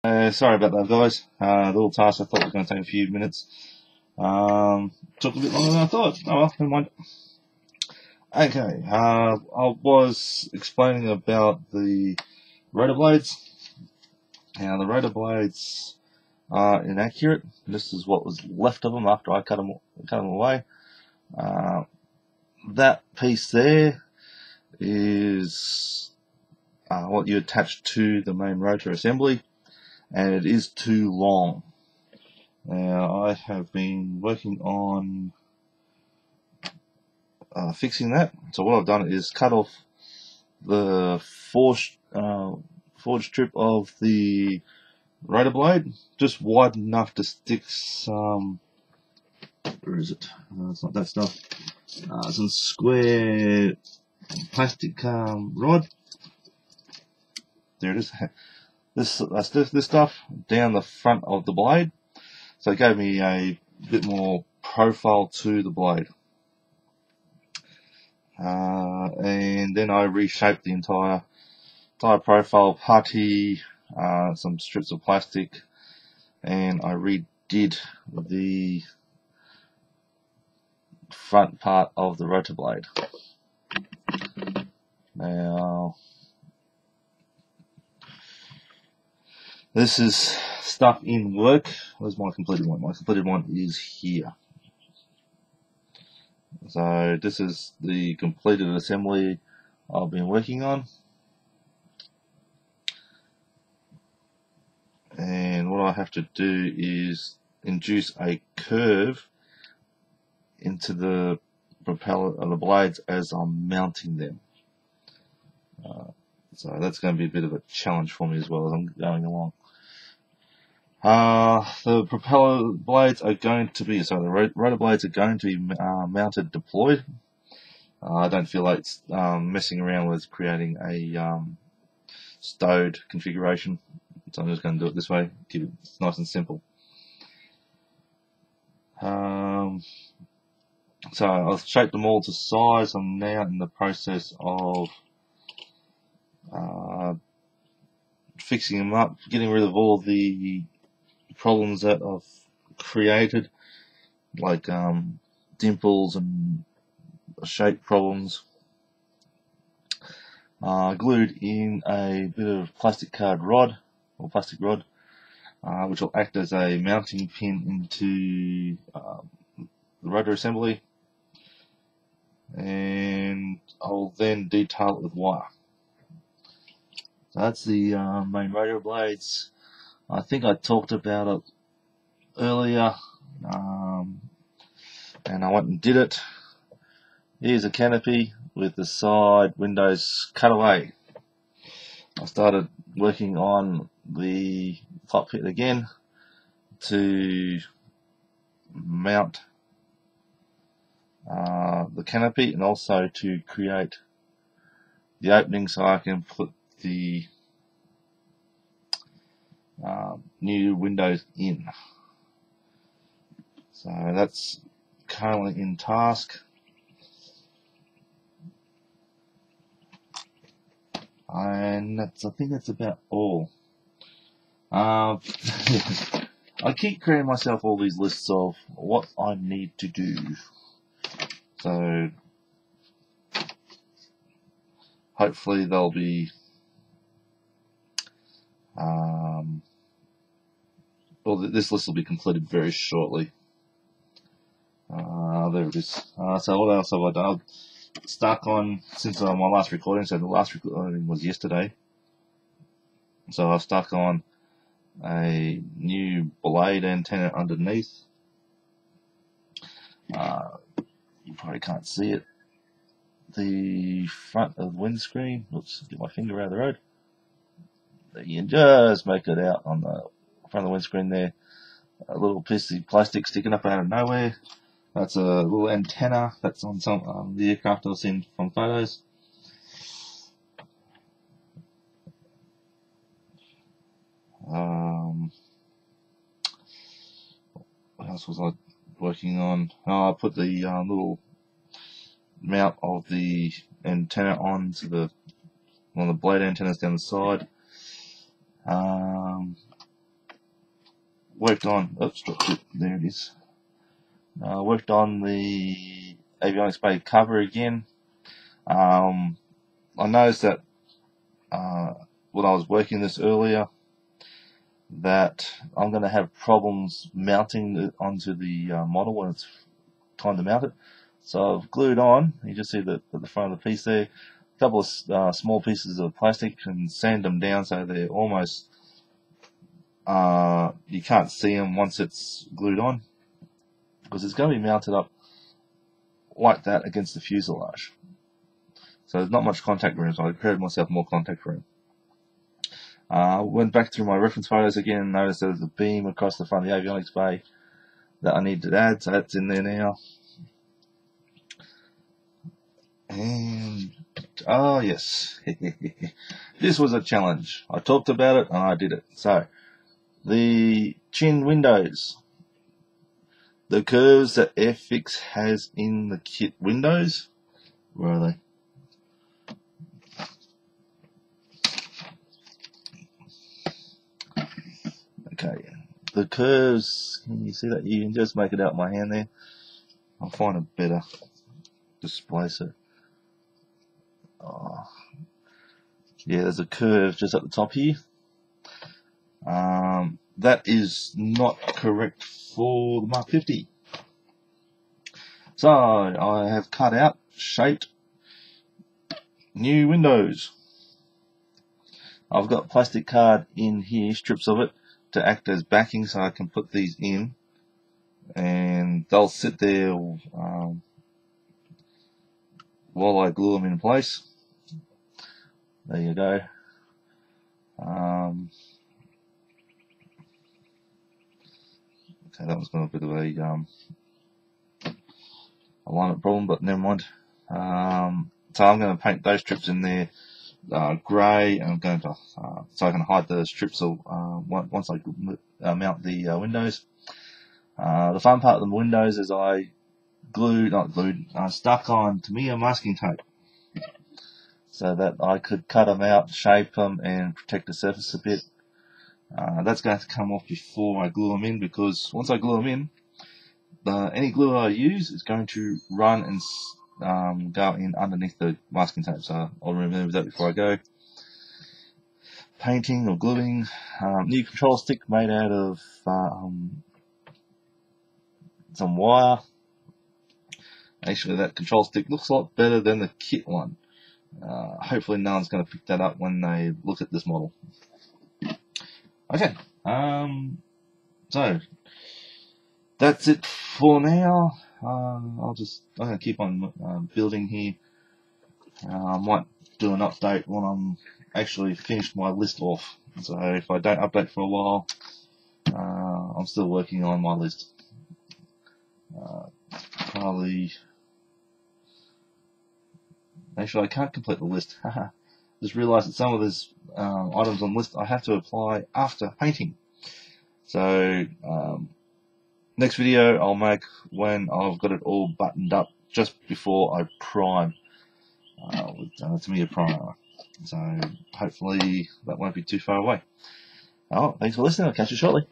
Sorry about that, guys. The little task I thought was going to take a few minutes took a bit longer than I thought. Oh well, never mind. Okay, I was explaining about the rotor blades. Now, the rotor blades are inaccurate. This is what was left of them after I cut them away. That piece there is what you attach to the main rotor assembly, and it is too long. Now, I have been working on fixing that. So what I've done is cut off the forged strip of the rotor blade, just wide enough to stick some, where is it? It's not that stuff. Some square plastic rod. There it is. This stuff down the front of the blade. So it gave me a bit more profile to the blade. And then I reshaped the entire profile, putty, some strips of plastic, and I redid the front part of the rotor blade. Now, this is stuff in work. Where's my completed one? My completed one is here. So this is the completed assembly I've been working on. And what I have to do is induce a curve into the propeller of the blades as I'm mounting them. So that's going to be a bit of a challenge for me as well as I'm going along. The propeller blades are going to be, so the rotor blades are going to be mounted deployed. I don't feel like messing around with creating a stowed configuration, so I'm just going to do it this way, keep it nice and simple. So I've shaped them all to size. I'm now in the process of fixing them up, getting rid of all the problems that I've created, like dimples and shape problems. Glued in a bit of plastic rod, which will act as a mounting pin into the rotor assembly, and I'll then detail it with wire. So that's the main rotor blades. I think I talked about it earlier, and I went and did it. Here's a canopy with the side windows cut away. I started working on the cockpit again to mount the canopy, and also to create the opening so I can put the new windows in. So that's currently in task. And I think that's about all. I keep creating myself all these lists of what I need to do. So hopefully they'll be well, this list will be completed very shortly. There it is. So what else have I done? I've stuck on, since my last recording, so the last recording was yesterday, so I've stuck on a new blade antenna underneath. You probably can't see it. The front of the windscreen, let's get my finger out of the road. You can just make it out on the front of the windscreen there. A little piece of plastic sticking up out of nowhere. That's a little antenna that's on some the aircraft I've seen from photos. What else was I working on? I put the little mount of the antenna onto one of the blade antennas down the side. worked on, oops, dropped it, there it is. Worked on the avionics bay cover again. I noticed that when I was working this earlier, that I'm going to have problems mounting it onto the model when it's time to mount it. So I've glued on, you just see that at the front of the piece there, a couple of small pieces of plastic and sand them down so they're almost, you can't see them once it's glued on, because it's going to be mounted up like that against the fuselage. So there's not much contact room, so I prepared myself more contact room. Went back through my reference photos again and noticed there's a beam across the front of the avionics bay that I need to add, so that's in there now. And, oh yes, this was a challenge. I talked about it and I did it. So, the chin windows, the curves that Airfix has in the kit windows, where are they? Okay, the curves, can you see that? You can just make it out my hand there. I'll find a better displacer. Oh. Yeah, there's a curve just at the top here. That is not correct for the Mk50. So I have cut out, shaped new windows. I've got plastic card in here, strips of it, to act as backing so I can put these in, and they'll sit there while I glue them in place. There you go. Okay, that was got a bit of a alignment problem, but never mind. So I'm going to paint those strips in there grey, and I'm going to so I can hide the strips once I mount the windows. The fun part of the windows is I stuck on Tamiya masking tape so that I could cut them out, shape them, and protect the surface a bit. That's going to come off before I glue them in, because once I glue them in, any glue I use is going to run and go in underneath the masking tape, so I'll remove that before I go. Painting or gluing, new control stick made out of some wire. Actually, that control stick looks a lot better than the kit one. Hopefully no one's going to pick that up when they look at this model. Okay, so that's it for now. I'm going to keep on building here. I might do an update when I'm actually finished my list off. So if I don't update for a while, I'm still working on my list. Actually, I can't complete the list. Just realised that some of these items on the list I have to apply after painting. So next video I'll make when I've got it all buttoned up, just before I prime with Tamiya primer. So hopefully that won't be too far away. Oh, thanks for listening. I'll catch you shortly.